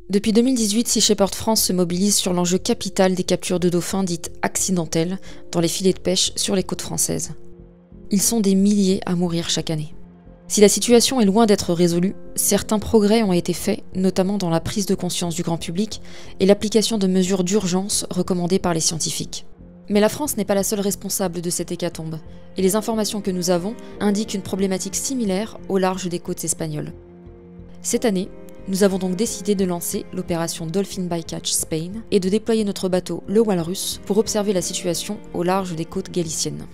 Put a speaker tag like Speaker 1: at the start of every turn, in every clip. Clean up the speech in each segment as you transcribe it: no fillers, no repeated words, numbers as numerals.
Speaker 1: Depuis 2018, Sea Shepherd France se mobilise sur l'enjeu capital des captures de dauphins dites accidentelles dans les filets de pêche sur les côtes françaises. Ils sont des milliers à mourir chaque année. Si la situation est loin d'être résolue, certains progrès ont été faits, notamment dans la prise de conscience du grand public et l'application de mesures d'urgence recommandées par les scientifiques. Mais la France n'est pas la seule responsable de cette hécatombe, et les informations que nous avons indiquent une problématique similaire au large des côtes espagnoles. Cette année, nous avons donc décidé de lancer l'opération Dolphin Bycatch Spain et de déployer notre bateau le Walrus pour observer la situation au large des côtes galiciennes.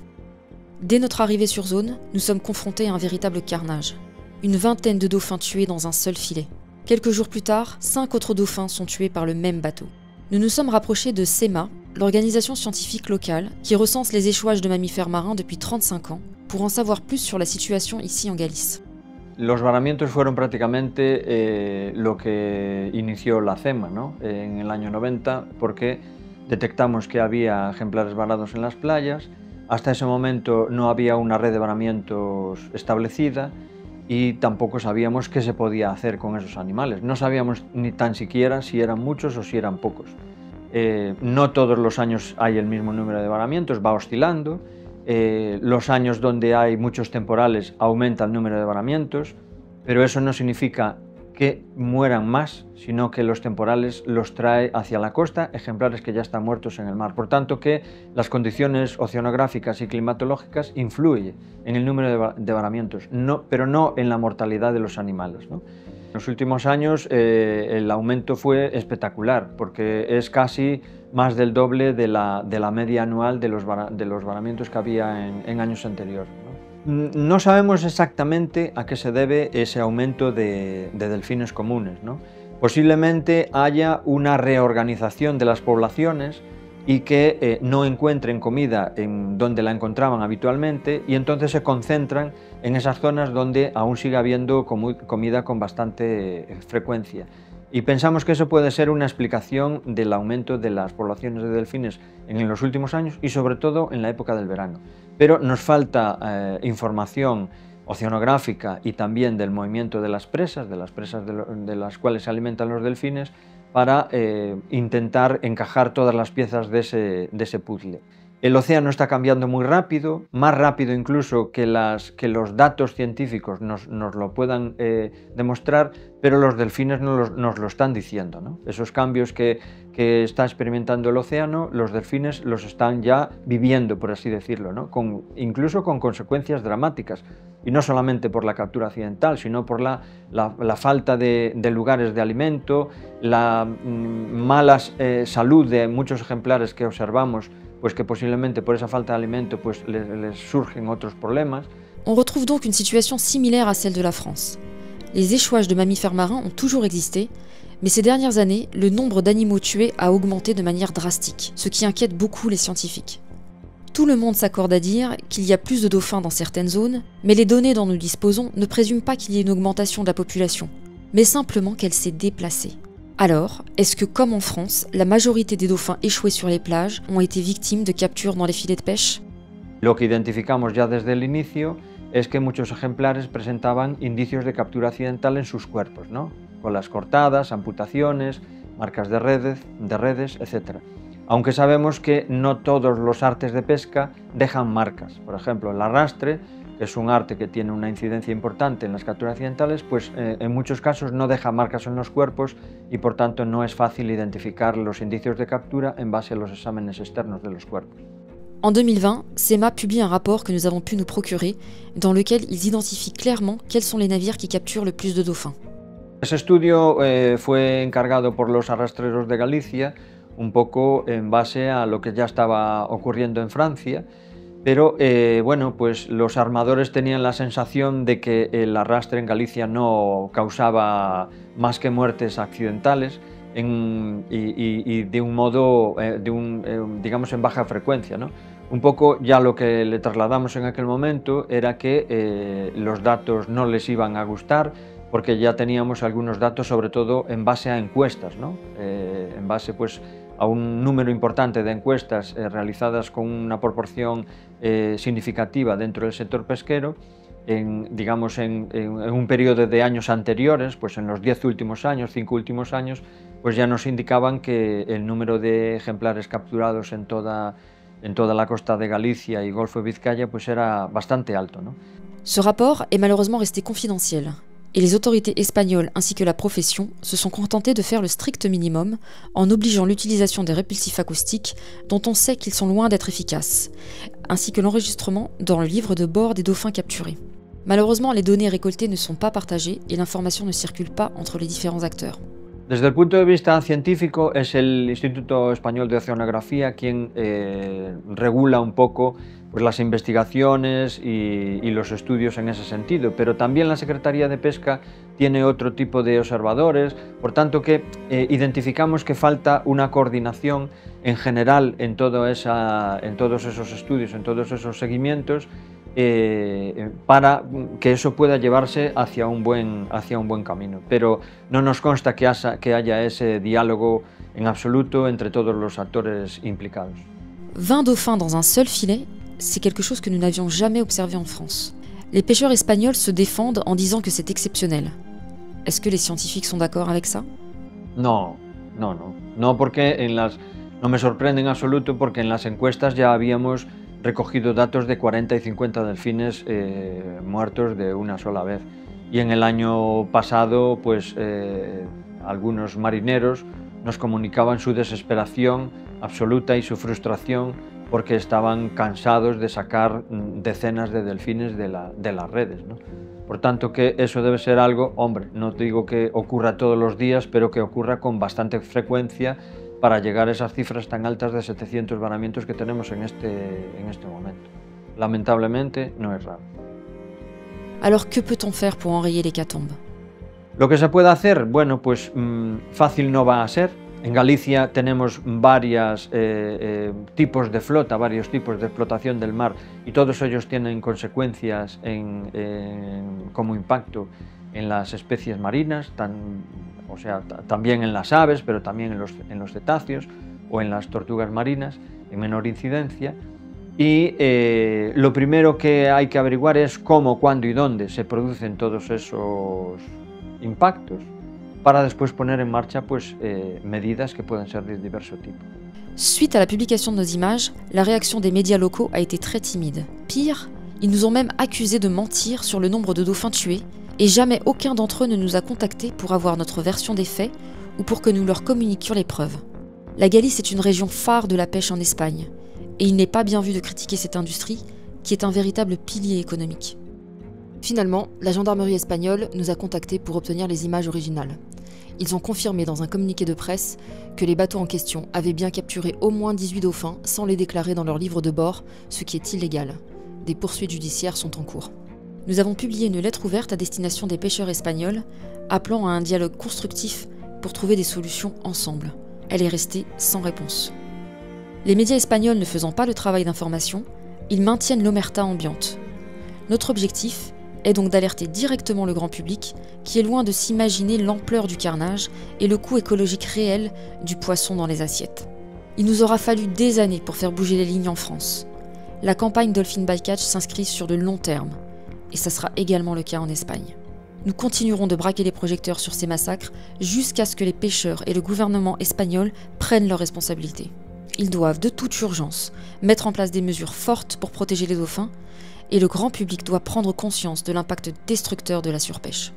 Speaker 1: Dès notre arrivée sur zone, nous sommes confrontés à un véritable carnage. Une vingtaine de dauphins tués dans un seul filet. Quelques jours plus tard, 5 autres dauphins sont tués par le même bateau. Nous nous sommes rapprochés de CEMA, l'organisation scientifique locale qui recense les échouages de mammifères marins depuis 35 ans, pour en savoir plus sur la situation ici en Galice.
Speaker 2: Los varamientos fueron prácticamente lo que inició la CEMA, ¿no? En el año 90, porque detectamos que había ejemplares varados en las playas. Hasta ese momento no había una red de varamientos establecida y tampoco sabíamos qué se podía hacer con esos animales. No sabíamos ni tan siquiera si eran muchos o si eran pocos. No todos los años hay el mismo número de varamientos, va oscilando. Los años donde hay muchos temporales aumenta el número de varamientos, pero eso no significa que mueran más, sino que los temporales los trae hacia la costa ejemplares que ya están muertos en el mar. Por tanto, que las condiciones oceanográficas y climatológicas influyen en el número de varamientos, pero no en la mortalidad de los animales, ¿no? En los últimos años el aumento fue espectacular, porque es casi más del doble de la media anual de los varamientos que había en años anteriores, ¿no? No sabemos exactamente a qué se debe ese aumento de delfines comunes, ¿no? Posiblemente haya una reorganización de las poblaciones y que no encuentren comida en donde la encontraban habitualmente y entonces se concentran en esas zonas donde aún sigue habiendo comida con bastante frecuencia. Y pensamos que eso puede ser una explicación del aumento de las poblaciones de delfines en los últimos años y sobre todo en la época del verano. Pero nos falta información oceanográfica y también del movimiento de las presas de las cuales se alimentan los delfines, para intentar encajar todas las piezas de ese puzzle. El océano está cambiando muy rápido, más rápido incluso que los datos científicos nos lo puedan demostrar, pero los delfines nos lo están diciendo, ¿no? Esos cambios que está experimentando el océano, los delfines los están ya viviendo, por así decirlo, ¿no? Incluso con consecuencias dramáticas, y no solamente por la captura accidental, sino por la falta de lugares de alimento, la mala salud de muchos ejemplares que observamos, pues que posiblemente por esa falta de alimento pues les surgen otros problemas.
Speaker 1: On retrouve donc une situation similaire à celle de la France. Les échouages de mammifères marins ont toujours existé, mais ces dernières années, le nombre d'animaux tués a augmenté de manière drastique, ce qui inquiète beaucoup les scientifiques. Tout le monde s'accorde à dire qu'il y a plus de dauphins dans certaines zones, mais les données dont nous disposons ne présument pas qu'il y ait une augmentation de la population, mais simplement qu'elle s'est déplacée. Alors, est-ce que, comme en France, la majorité des dauphins échoués sur les plages ont été victimes de captures dans les filets de pêche?
Speaker 2: Lo que identificamos ya desde el inicio es que muchos ejemplares presentaban indicios de captura accidental en sus cuerpos, ¿no? Colas cortadas, amputaciones, marcas de redes, etc. Aunque sabemos que no todos los artes de pesca dejan marcas. Por ejemplo, el arrastre, que es un arte que tiene una incidencia importante en las capturas accidentales, pues en muchos casos no deja marcas en los cuerpos y por tanto no es fácil identificar los indicios de captura en base a los exámenes externos de los cuerpos.
Speaker 1: En 2020, CEMA publie un rapport que nous avons pu nous procurer, dans lequel ils identifient clairement quels sont les navires qui capturent le plus de dauphins.
Speaker 2: Ese estudio fue encargado por los arrastreros de Galicia, un poco en base a lo que ya estaba ocurriendo en Francia, pero bueno, pues los armadores tenían la sensación de que el arrastre en Galicia no causaba más que muertes accidentales y de un modo, digamos, en baja frecuencia, ¿no? Un poco ya lo que le trasladamos en aquel momento era que los datos no les iban a gustar, porque ya teníamos algunos datos, sobre todo en base a encuestas, ¿no? En base pues a un número importante de encuestas realizadas con una proporción significativa dentro del sector pesquero, digamos, en un periodo de años anteriores, pues en los 10 últimos años, 5 últimos años, pues ya nos indicaban que el número de ejemplares capturados en toda la costa de Galicia y Golfo de Vizcaya pues era bastante alto, ¿no?
Speaker 1: Ce rapport est malheureusement resté confidentiel, et les autorités espagnoles ainsi que la profession se sont contentées de faire le strict minimum en obligeant l'utilisation des répulsifs acoustiques dont on sait qu'ils sont loin d'être efficaces, ainsi que l'enregistrement dans le livre de bord des dauphins capturés. Malheureusement, les données récoltées ne sont pas partagées et l'information ne circule pas entre les différents acteurs.
Speaker 2: Desde el punto de vista científico, es el Instituto Español de Oceanografía quien regula un poco pues, las investigaciones y los estudios en ese sentido, pero también la Secretaría de Pesca tiene otro tipo de observadores, por tanto que identificamos que falta una coordinación en general en todos esos estudios, en todos esos seguimientos, para que eso pueda llevarse hacia un buen camino. Pero no nos consta que haya ese diálogo en absoluto entre todos los actores implicados.
Speaker 1: 20 dauphins dans un seul filet, c'est quelque chose que nous n'avions jamais observé en France. Les pêcheurs espagnols se défendent en disant que c'est exceptionnel. Est-ce que les scientifiques sont d'accord avec ça?
Speaker 2: No, porque no me sorprende en absoluto porque en las encuestas ya habíamos recogido datos de 40 y 50 delfines muertos de una sola vez. Y en el año pasado, pues algunos marineros nos comunicaban su desesperación absoluta y su frustración porque estaban cansados de sacar decenas de delfines de las redes, ¿no? Por tanto que eso debe ser algo, hombre, no digo que ocurra todos los días, pero que ocurra con bastante frecuencia para llegar a esas cifras tan altas de 700 varamientos que tenemos en este momento. Lamentablemente no es raro.
Speaker 1: Alors que peut-on faire pour enrayer l'hécatombe?
Speaker 2: Lo que se puede hacer, bueno, pues fácil no va a ser. En Galicia tenemos varios tipos de flota, varios tipos de explotación del mar y todos ellos tienen consecuencias como impacto en las especies marinas, o sea, también en las aves, pero también en los cetáceos o en las tortugas marinas, en menor incidencia. Y lo primero que hay que averiguar es cómo, cuándo y dónde se producen todos esos impactos para después poner en marcha pues, medidas que pueden ser de diverso tipo.
Speaker 1: Suite à la publication de nos images, la réaction des médias locaux a été très timide. Pire, ils nous ont même accusés de mentir sur le nombre de dauphins tués, et jamais aucun d'entre eux ne nous a contactés pour avoir notre version des faits ou pour que nous leur communiquions les preuves. La Galice est une région phare de la pêche en Espagne, et il n'est pas bien vu de critiquer cette industrie, qui est un véritable pilier économique. Finalement, la gendarmerie espagnole nous a contactés pour obtenir les images originales. Ils ont confirmé dans un communiqué de presse que les bateaux en question avaient bien capturé au moins 18 dauphins sans les déclarer dans leur livre de bord, ce qui est illégal. Des poursuites judiciaires sont en cours. Nous avons publié une lettre ouverte à destination des pêcheurs espagnols, appelant à un dialogue constructif pour trouver des solutions ensemble. Elle est restée sans réponse. Les médias espagnols ne faisant pas le travail d'information, ils maintiennent l'omerta ambiante. Notre objectif est donc d'alerter directement le grand public, qui est loin de s'imaginer l'ampleur du carnage et le coût écologique réel du poisson dans les assiettes. Il nous aura fallu des années pour faire bouger les lignes en France. La campagne Dolphin Bycatch s'inscrit sur de long terme, et ça sera également le cas en Espagne. Nous continuerons de braquer les projecteurs sur ces massacres jusqu'à ce que les pêcheurs et le gouvernement espagnol prennent leurs responsabilités. Ils doivent de toute urgence mettre en place des mesures fortes pour protéger les dauphins, et le grand public doit prendre conscience de l'impact destructeur de la surpêche.